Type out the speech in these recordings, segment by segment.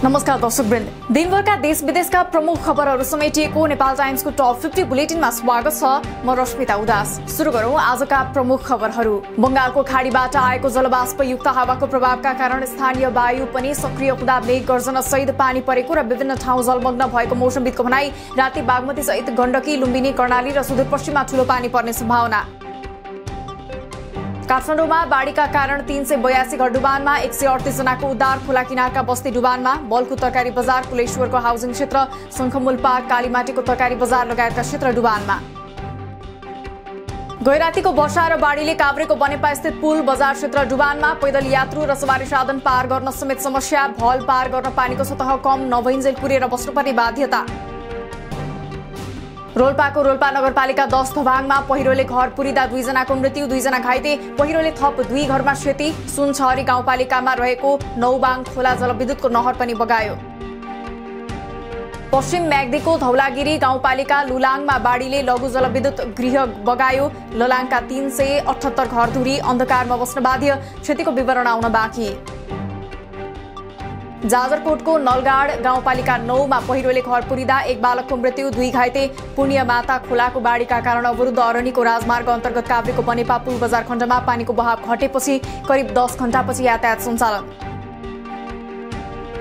नमस्कार दर्शकवृन्द, दिनभरका देश विदेशका प्रमुख खबरहरू समेटिएको नेपाल टाइम्सको टप 50 बुलेटिनमा स्वागत छ। म रश्मिता उदास। सुरु गरौं आजका प्रमुख खबरहरू। बंगालको खाडीबाट आएको जलवाष्पयुक्त हावाको प्रभावका कारण स्थानीय वायु पनि सक्रिय हुँदा मेघ गर्जन सहित पानी परेको र विभिन्न ठाउँ जलमग्न भएको मौसमविदको भनाई। राति बागमती सहित गण्डकी, लुम्बिनी, कर्णाली र सुदूरपश्चिममा ठूलो पानी पर्ने सम्भावना। काठमाडौँमा बाढीका कारण 382 घर डुबानमा, 138 जनाको उद्धार। खोला किनारका बस्ती डुबानमा। बल्कु तरकारी बजार, कुलेश्वरको हाउसिङ क्षेत्र, शंखमूल पार्क, कालीमाटीको तरकारी बजार लगायतका क्षेत्र डुबानमा। गैरातीको वर्षा र बाढीले काभ्रेको बनेपा स्थित पुल बजार क्षेत्र डुबानमा। पैदल यात्रु र सवारी साधन पार गर्न समेत समस्या। भल पार गर्न पानीको सतह कम नभइन्जेल कुरेर बस्नुपर्ने बाध्यता। रोल्पाको रोल्पा नगरपालिका 10 थबाङमा पहिरोले घर पुरिँदा 2 जनाको मृत्यु, 2 जना घाइते। पहिरोले थप 2 घरमा क्षति। सुनछहरी गाउँपालिकामा रहेको नौबाङ खोला जलविद्युतको नहर पनि बगायो। पश्चिम म्याग्दीको धौलागिरी गाउँपालिका लुलाङमा बाढीले लघु जलविद्युत गृह बगायो। ललाङका 378 घर धुरी, अन्धकारमा बस्न बाध्य। क्षतिको विवरण आउन बाँकी। जाजरकोटको नलगाड गाउँपालिका 9 मा पहिरोले घर पुरिँदा 1 बालकको मृत्यु, 2 घाइते। पुण्य माता खोलाको बाढीका कारण अवरुद्ध अरनीको राजमार्ग अन्तर्गत काभ्रेको बनेपा पुल बजार खण्डमा पानीको बहाव घटेपछि करिब 10 घण्टापछि यातायात सञ्चालन।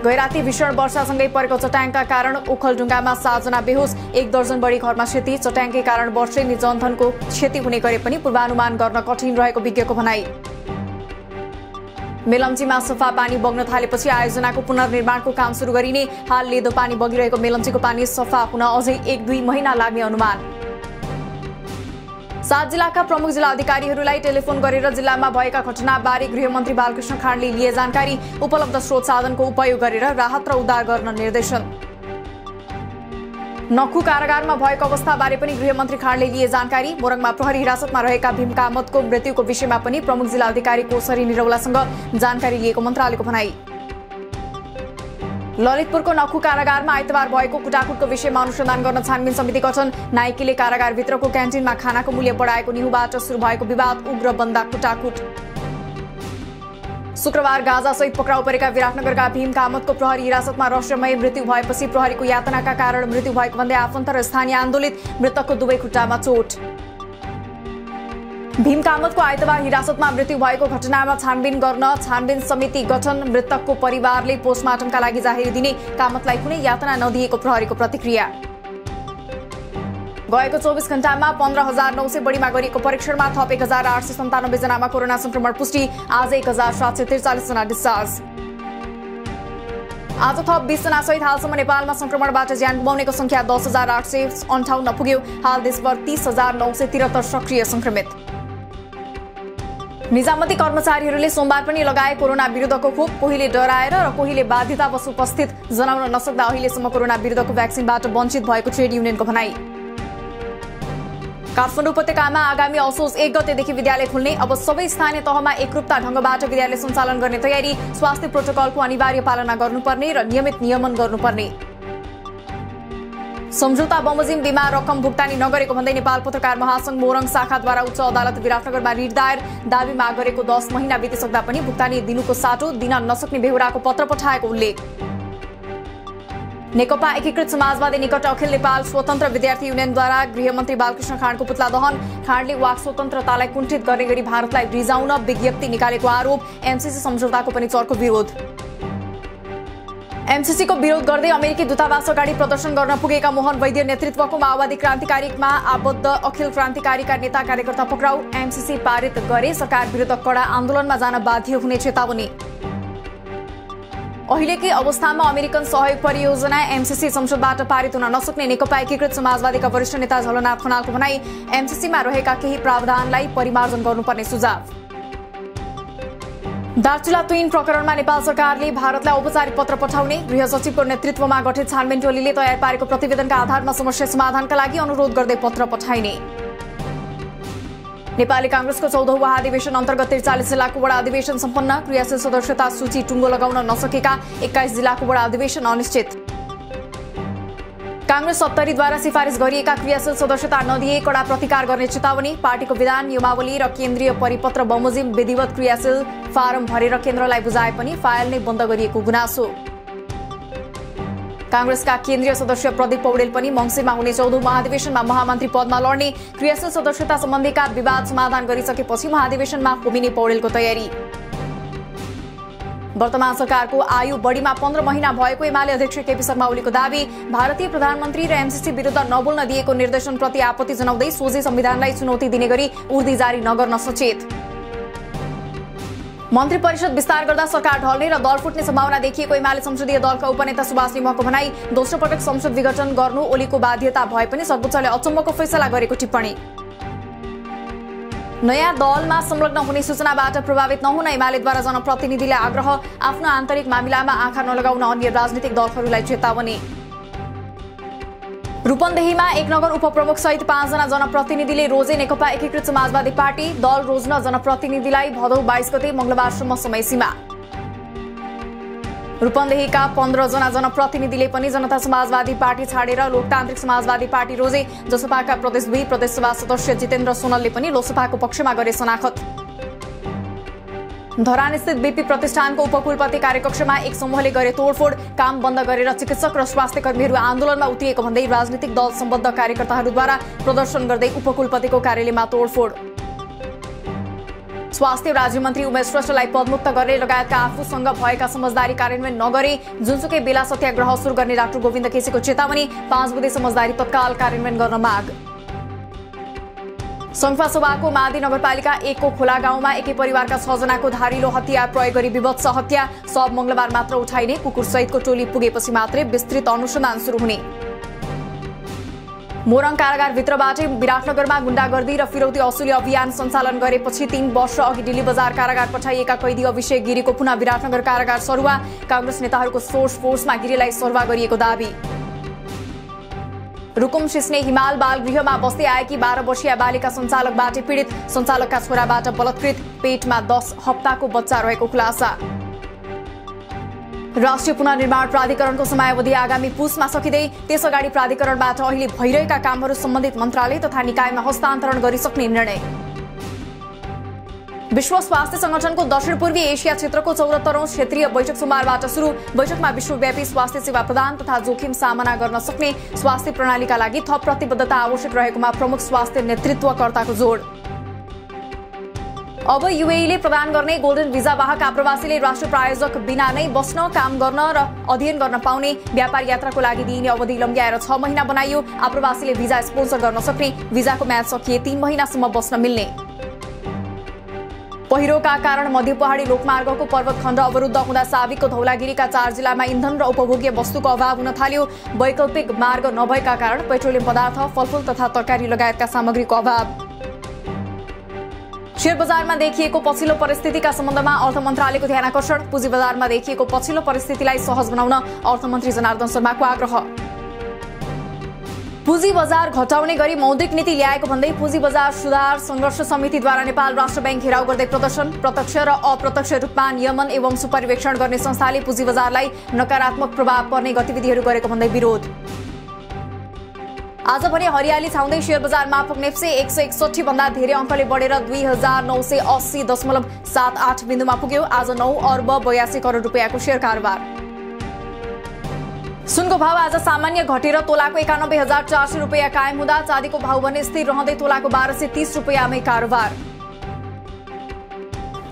गैराती भीषण वर्षासँगै परेको चट्याङका कारण ओखलढुङ्गामा 7 जना बेहोस, 1 दर्जन बढी घरमा क्षति। चट्याङकै कारण वर्षेनी जनधनको क्षति हुने गरे पनि पूर्वानुमान गर्न कठिन रहेको विज्ञको भनाई। मेलम्चीमा सफा पानी बग्न थालेपछि आयोजनाको पुनर्निर्माणको काम सुरु गरिने। हाल लेदो पानी बगिरहेको मेलम्चीको पानी सफा हुन अझै 1-2 महिना लाग्ने अनुमान। 7 जिल्लाका प्रमुख जिल्ला अधिकारीहरूलाई टेलिफोन गरेर जिल्लामा भएका घटनाबारे गृहमन्त्री बालकृष्ण खाँडले लिए जानकारी। उपलब्ध स्रोत साधनको उपयोग गरेर राहत र उद्धार गर्न निर्देशन। नखु कारागारमा भएको अवस्थाबारे पनि गृहमन्त्री खाँडले लिए जानकारी। मोरङमा प्रहरी हिरासतमा रहेका भीम कामतको मृत्युको विषयमा पनि प्रमुख जिल्ला अधिकारी कोसरी निरौलासँग जानकारी लिएको मन्त्रालयको भनाई। ललितपुरको नखु कारागारमा आइतबार भएको कुटाकुटको विषयमा अनुसन्धान गर्न छानबिन समिति गठन। नाइकेले कारागारभित्रको क्यान्टिनमा खानाको मूल्य बढाएको निहुबाट सुरु भएको विवाद, उग्र बन्दा कुटाकुट। शुक्रबार गाजासहित पक्राउ परेका विराटनगरका भीम कामतको प्रहरी हिरासतमा रहस्यमय मृत्यु भएपछि प्रहरीको यातनाका कारण मृत्यु भएको भन्दै आफन्त र स्थानीय आन्दोलित। मृतकको दुवै खुट्टामा चोट। भीम कामतको आइतबार हिरासतमा मृत्यु भएको घटनामा छानबिन गर्न छानबिन समिति गठन। मृतकको परिवारले पोस्टमार्टमका लागि जाहेरी दिने। कामतलाई कुनै यातना नदिएको प्रहरीको प्रतिक्रिया। गएको 24 घण्टामा 15,900 बढीमा गरिएको परीक्षणमा थप 1,897 जनामा कोरोना संक्रमण पुष्टि। आज 1,743 जना डिस्चार्ज। आज थप 20 जना सहित हालसम्म नेपालमा संक्रमणबाट ज्यान गुमाउनेको संख्या 10,858 पुग्यो। हाल देशभर 30,973 सक्रिय संक्रमित। निजामती कर्मचारीहरूले सोमबार पनि लगाए कोरोना विरुद्धको खोप। कोहीले डराएर र कोहीले बाध्यतावश उपस्थित जनाउन नसक्दा अहिलेसम्म कोरोना विरुद्धको भ्याक्सिनबाट वञ्चित भएको ट्रेड युनियनको भनाई। काठमाडौँ उपत्यकामा आगामी असोज 1 गतेदेखि विद्यालय खुल्ने। अब सबै स्थानीय तहमा एकरूपता ढंगबाट विद्यालय सञ्चालन गर्ने तयारी। स्वास्थ्य प्रोटोकलको अनिवार्य पालना गर्नुपर्ने र नियमित नियमन गर्नुपर्ने। सम्झौता बमोजिम बीमा रकम भुक्तानी नगरेको भन्दै नेपाल पत्रकार महासंघ मोरङ शाखाद्वारा उच्च अदालत विराटनगरमा रिट दायर। दाबी माग गरेको 10 महिना बितिसक्दा पनि भुक्तानी दिनुको साटो दिन नसक्ने बेहोराको पत्र पठाएको उल्लेख। नेकपा एकीकृत समाजवादी निकट अखिल नेपाल स्वतन्त्र विद्यार्थी युनियनद्वारा गृहमन्त्री बालकृष्ण खाँडको पुतला दहन। खाँडले वाक स्वतन्त्रतालाई कुण्ठित गर्ने गरी भारतलाई रिजाउन विज्ञप्ति निकालेको आरोप। एमसीसी सम्झौताको पनि चर्को विरोध। एमसीसीको विरोध गर्दै अमेरिकी दूतावास अगाडि प्रदर्शन गर्न पुगेका मोहन वैद्य नेतृत्वको माओवादी क्रान्तिकारीमा आबद्ध अखिल क्रान्तिकारीका नेता कार्यकर्ता पक्राउ। एमसीसी पारित गरे सरकार विरुद्ध कडा आन्दोलनमा जान बाध्य हुने चेतावनी। अहिलेकै अवस्थामा अमेरिकन सहयोग परियोजना एमसीसी संसदबाट पारित हुन नसक्ने नेकपा एकीकृत समाजवादीका वरिष्ठ नेता झलनाथ खनालको भनाई। एमसीसीमा रहेका केही प्रावधानलाई परिमार्जन गर्नुपर्ने सुझाव। दार्चुला तुइन प्रकरणमा नेपाल सरकारले भारतलाई औपचारिक पत्र पठाउने। गृह सचिवको नेतृत्वमा गठित छानबिन टोलीले तयार पारेको प्रतिवेदनका आधारमा समस्या समाधानका लागि अनुरोध गर्दै पत्र पठाइने। नेपाली कांग्रेसको 14औं महाधिवेशन अन्तर्गत 43 जिल्लाको वडा अधिवेशन सम्पन्न। क्रियाशील सदस्यता सूची टुङ्गो लगाउन नसकेका 21 जिल्लाको वडा अधिवेशन अनिश्चित। कांग्रेस सप्तरीद्वारा सिफारिस गरिएका क्रियाशील सदस्यता नदिए कडा प्रतिकार गर्ने चेतावनी। पार्टीको विधान नियमावली र केन्द्रीय परिपत्र बमोजिम विधिवत क्रियाशील फारम भरेर केन्द्रलाई बुझाए पनि फाइल नै बन्द गरिएको गुनासो। कांग्रेसका केन्द्रीय सदस्य प्रदीप पौडेल पनि मंसिरमा हुने 14औं महाधिवेशनमा महामन्त्री पदमा लड्ने। क्रियाशील सदस्यता सम्बन्धीका विवाद समाधान गरिसकेपछि महाधिवेशनमा उभिने पौडेलको तयारी। वर्तमान सरकारको आयु बढीमा 15 महिना भएको एमाले अध्यक्ष केपी शर्मा ओलीको दावी। भारतीय प्रधानमन्त्री र एमसीसी विरुद्ध नबोल्न दिएको निर्देशनप्रति आपत्ति जनाउँदै सोझै संविधानलाई चुनौती दिने गरी उर्दी जारी नगर्न सचेत। मन्त्री परिषद विस्तार गर्दा सरकार ढल्ने र दल फुट्ने सम्भावना देखिएको एमाले संसदीय दलका उपनेता सुभाष लिम्बुको भनाई। दोस्रो पटक संसद विघटन गर्नु ओलीको बाध्यता भए पनि सर्वोच्चले अचम्मको फैसला गरेको टिप्पणी। नयाँ दलमा संलग्न हुने सूचनाबाट प्रभावित नहुन एमालेद्वारा जनप्रतिनिधिलाई आग्रह। आफ्नो आन्तरिक मामिलामा आँखा नलगाउन अन्य राजनीतिक दलहरूलाई चेतावनी। रूपन्देहीमा एक नगर उपप्रमुख सहित 5 जना जनप्रतिनिधिले रोजे नेकपा एकीकृत समाजवादी पार्टी। दल रोज्न जनप्रतिनिधिलाई भदौ 22 गते मंगलबारसम्म समय सीमा। रूपन्देहीका 15 जना जनप्रतिनिधिले पनि जनता समाजवादी पार्टी छाडेर लोकतान्त्रिक समाजवादी पार्टी रोजे। जसपाका प्रदेश 2 प्रदेशसभा सदस्य जितेन्द्र सोनलले पनि लोकसभाको पक्षमा गरे शनाखत। धरानस्थित बीपी प्रतिष्ठानको उपकुलपति कार्यकक्षमा एक समूहले गरे तोडफोड। काम बन्द गरेर चिकित्सक र स्वास्थ्य कर्मीहरू आन्दोलनमा उत्रिएको भन्दै राजनीतिक दल सम्बद्ध कार्यकर्ताहरूद्वारा प्रदर्शन गर्दै उपकुलपतिको कार्यालयमा तोडफोड। स्वास्थ्य राज्यमन्त्री उमेश श्रेष्ठलाई पदमुक्त गर्ने लगायतका आफूसँग भएका समझदारी कार्यान्वयन नगरे जुनसुकै बेला सत्याग्रह सुरु गर्ने डाक्टर गोविन्द केसीको चेतावनी। 5 बुँदे समझदारी तत्काल कार्यान्वयन गर्न माग। संखुवासभाको मादी नगरपालिका 1 को खोला गाउँमा एकै परिवारका 6 जनाको धारिलो हतियार प्रयोग गरी विभत्स हत्या। सब मंगलबार मात्र उठाइने। कुकुर सहितको टोली पुगेपछि मात्रै विस्तृत अनुसन्धान सुरु हुने। मोरङ कारागारभित्रबाटै विराटनगरमा गुण्डागर्दी र फिरौती असुली अभियान सञ्चालन गरेपछि 3 वर्ष अघि दिल्ली बजार कारागार पठाइएका कैदी अभिषेक गिरीको पुनः विराटनगर कारागार सरुवा। कांग्रेस नेताहरूको सोर्स फोर्समा गिरीलाई सरुवा गरिएको दावी। रुकुम सिस्ने हिमाल बाल गृहमा बस्दै आएकी 12 वर्षीय बालिका सञ्चालकबाट पीडित। सञ्चालकका छोराबाट बलात्कृत। पेटमा 10 हप्ताको बच्चा रहेको खुलासा। राष्ट्रिय पुनर्निर्माण प्राधिकरणको समयावधि आगामी पुसमा सकिँदै त्यसअगाडि प्राधिकरणबाट अहिले भइरहेका कामहरू सम्बन्धित मन्त्रालय तथा निकायमा हस्तान्तरण गरिसक्ने निर्णय। विश्व स्वास्थ्य संगठनको दक्षिण पूर्वी एसिया क्षेत्रको 74औं क्षेत्रीय बैठक सोमबारबाट सुरु। बैठकमा विश्वव्यापी स्वास्थ्य सेवा प्रदान तथा जोखिम सामना गर्न सक्ने स्वास्थ्य प्रणालीका लागि थप प्रतिबद्धता आवश्यक रहेकोमा प्रमुख स्वास्थ्य नेतृत्वकर्ताको जोड। अब यूएईले प्रदान गर्ने गोल्डन भिजा वाहक आप्रवासीले राष्ट्र प्रायोजक बिना नै बस्न, काम गर्न र अध्ययन गर्न पाउने। व्यापार यात्राको लागि दिइने अवधि लम्ब्याएर 6 महिना बनाइयो। आप्रवासीले भिजा स्पोन्सर गर्न सक्ने। भिजाको म्याद सकिए 3 महिनासम्म बस्न मिल्ने। पहिरोका कारण मध्य पहाडी लोकमार्गको पर्वत खण्ड अवरुद्ध हुँदा साविकको धौलागिरीका 4 जिल्लामा इन्धन र उपभोग्य वस्तुको अभाव हुन थाल्यो। वैकल्पिक मार्ग नभएका कारण पेट्रोलियम पदार्थ, फलफूल तथा तरकारी लगायतका सामग्रीको अभाव। शेयर बजारमा देखिएको पछिल्लो परिस्थितिका सम्बन्धमा अर्थ मन्त्रालयको ध्यान आकर्षण। पुँजी बजारमा देखिएको पछिल्लो परिस्थितिलाई सहज बनाउन अर्थमन्त्री जनार्दन शर्माको आग्रह। पुँजी बजार घटाउने गरी मौद्रिक नीति ल्याएको भन्दै पुँजी बजार सुधार संघर्ष समितिद्वारा नेपाल राष्ट्र बैंक घेराउ गर्दै प्रदर्शन। प्रत्यक्ष र अप्रत्यक्ष रूपमा नियमन एवं सुपरिवेक्षण गर्ने संस्थाले पुँजी बजारलाई नकारात्मक प्रभाव पर्ने गतिविधिहरू गरेको भन्दै विरोध। आज भने हरियाली छाउँदै शेयर बजार मापक नेप्से 161 भन्दा धेरै अङ्कले बढेर 2980.78 बिन्दुमा पुग्यो। आज 9 अर्ब 82 करोड रुपियाँको शेयर कारोबार। सुनको भाव आज सामान्य घटेर तोलाको 91,400 रुपियाँ कायम हुँदा चाँदीको भाव भने स्थिर रहँदै तोलाको 1230 रुपियाँमै कारोबार।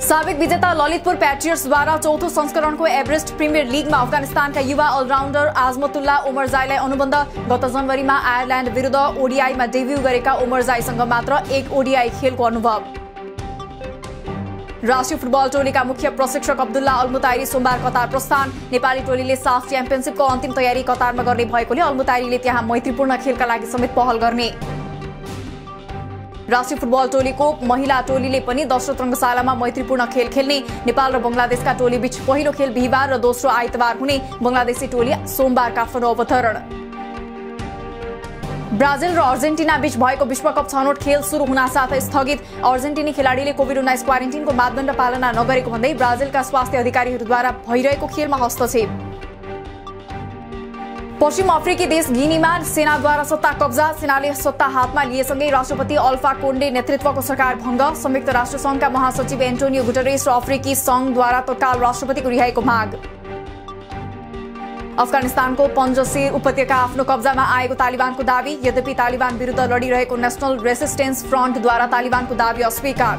साबिक विजेता ललितपुर प्याट्रियट्सद्वारा चौथो संस्करणको एभरेस्ट प्रिमियर लिगमा अफगानिस्तानका युवा अलराउन्डर आजमतुल्ला ओमरजाईलाई अनुबन्ध। गत जनवरीमा आयरल्यान्ड विरुद्ध ओडिआईमा डेब्यू गरेका ओमरजाईसँग मात्र 1 ओडिआई खेलको अनुभव। राष्ट्रिय फुटबल टोलीका मुख्य प्रशिक्षक अब्दुल्ला अल्मुताइरी सोमबार कतार प्रस्थान। नेपाली टोलीले साफ च्याम्पियनशिपको अन्तिम तयारी कतारमा गर्ने भएकोले अल्मुताइरीले त्यहाँ मैत्रीपूर्ण खेलका लागि समेत पहल गर्ने। राष्ट्रिय फुटबल टोलीको महिला टोलीले पनि दशरथ रङ्गशालामा मैत्रीपूर्ण खेल खेल्ने। नेपाल र बंगलादेशका टोली बीच पहिलो खेल बिहिबार र दोस्रो आइतबार हुने। बंगलादेशी टोली सोमबार काठमाडौँ अवतरण। ब्राजिल र अर्जेन्टिना बीच भएको विश्वकप छनौट खेल सुरु हुनासाथै स्थगित। अर्जेन्टिनी खेलाडीले कोभिड-19 क्वारेन्टिनको मापदण्ड पालना नगरेको भन्दै ब्राजिलका स्वास्थ्य अधिकारीहरूद्वारा भइरहेको खेलमा हस्तक्षेप। पश्चिम अफ्रिकी देश गिनीमा सेनाद्वारा सत्ता कब्जा। सेनाले सत्ता हातमा लिएसँगै राष्ट्रपति अल्फा कोन्डे नेतृत्वको सरकार भङ्ग। संयुक्त राष्ट्र संघका महासचिव एन्टोनियो गुटेरेस र अफ्रिकी संघद्वारा तत्काल राष्ट्रपतिको रिहाईको माग। अफगानिस्तानको पन्जसिर उपत्यका आफ्नो कब्जामा आएको तालिबानको दावी। यद्यपि तालिबान विरुद्ध लडिरहेको नेशनल रेसिस्टेन्स फ्रन्टद्वारा तालिबानको दावी अस्वीकार।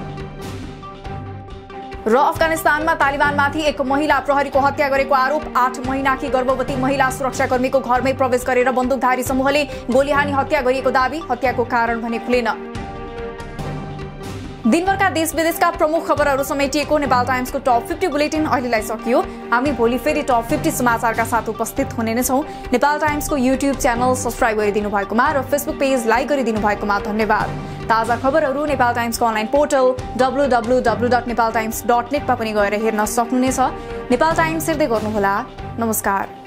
र अफगानिस्तानमा तालिबानमाथि एक महिला प्रहरीको हत्या गरेको आरोप। 8 महिनाकी गर्भवती महिला सुरक्षाकर्मीको घरमै प्रवेश गरेर बन्दुकधारी समूहले गोली हानी हत्या गरिएको दावी। हत्याको कारण भने खुलेन। दिनभरका देश विदेशका प्रमुख खबरहरू समेटिएको नेपाल टाइम्सको टप 50 बुलेटिन अहिलेलाई सकियो। हामी भोलि फेरि टप 50 समाचारका साथ उपस्थित हुने नै छौं। नेपाल टाइम्सको युट्युब च्यानल सब्स्क्राइब गरिदिनु भएकोमा र फेसबुक पेज लाइक गरिदिनु भएकोमा धन्यवाद। ताजा खबरहरू नेपाल टाइम्सको अनलाइन पोर्टल www.nepaltimes.net मा पनि गएर हेर्न सक्नुहुनेछ। नेपाल टाइम्स हेर्दै गर्नुहोला। नमस्कार।